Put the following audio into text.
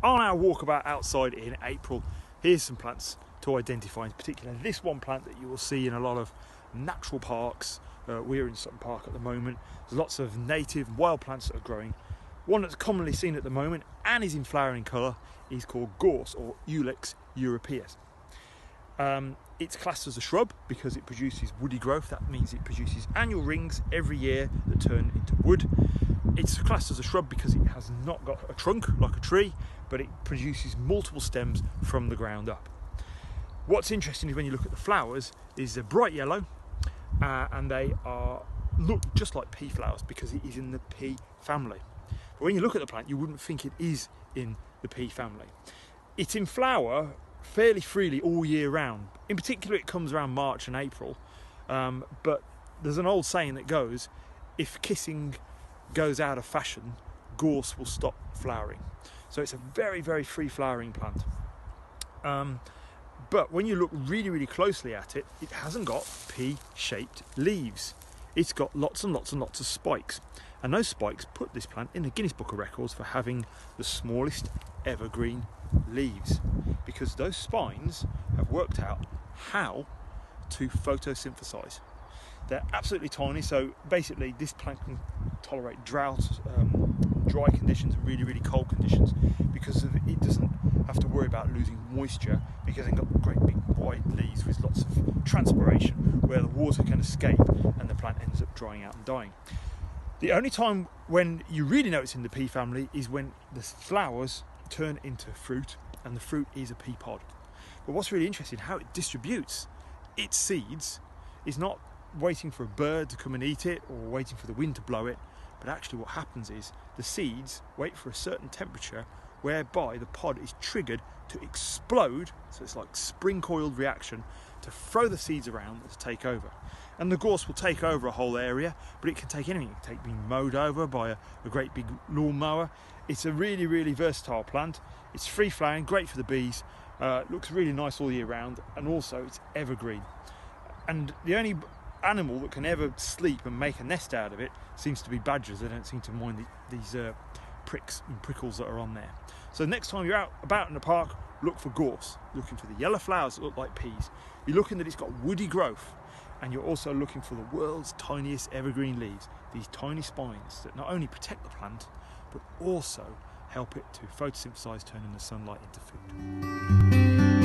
On our walkabout outside in April, here's some plants to identify, in particular this one plant that you will see in a lot of natural parks. We're in Sutton Park at the moment. There's lots of native wild plants that are growing. One that's commonly seen at the moment and is in flowering colour is called Gorse, or Ilex europaeus. It's classed as a shrub because it produces woody growth. That means it produces annual rings every year that turn into wood. It's classed as a shrub because it has not got a trunk like a tree, but it produces multiple stems from the ground up. What's interesting is when you look at the flowers, is they're bright yellow and they look just like pea flowers because it is in the pea family. But when you look at the plant, you wouldn't think it is in the pea family. It's in flower fairly freely all year round. In particular, it comes around March and April, but there's an old saying that goes, if kissing goes out of fashion, gorse will stop flowering. So it's a very, very free flowering plant. But when you look really, really closely at it, it hasn't got pea-shaped leaves. It's got lots and lots and lots of spikes. And those spikes put this plant in the Guinness Book of Records for having the smallest evergreen leaves, because those spines have worked out how to photosynthesize. They're absolutely tiny, so basically this plant can tolerate drought, dry conditions and really, really cold conditions, because it doesn't have to worry about losing moisture, because they've got great big wide leaves with lots of transpiration where the water can escape and the plant ends up drying out and dying. The only time when you really know it's in the pea family is when the flowers turn into fruit, and the fruit is a pea pod. But what's really interesting, how it distributes its seeds is not waiting for a bird to come and eat it or waiting for the wind to blow it, but actually what happens is the seeds wait for a certain temperature whereby the pod is triggered to explode, so it's like spring-coiled reaction to throw the seeds around and to take over. And the gorse will take over a whole area, but it can take anything. It can take being mowed over by a great big lawnmower. It's a really, really versatile plant. It's free flowering, great for the bees, looks really nice all year round, and also it's evergreen. And the only animal that can ever sleep and make a nest out of it seems to be badgers. They don't seem to mind these pricks and prickles that are on there. So next time you're out about in the park, look for gorse, looking for the yellow flowers that look like peas. You're looking that it's got woody growth, and you're also looking for the world's tiniest evergreen leaves, these tiny spines that not only protect the plant but also help it to photosynthesize, turning the sunlight into food.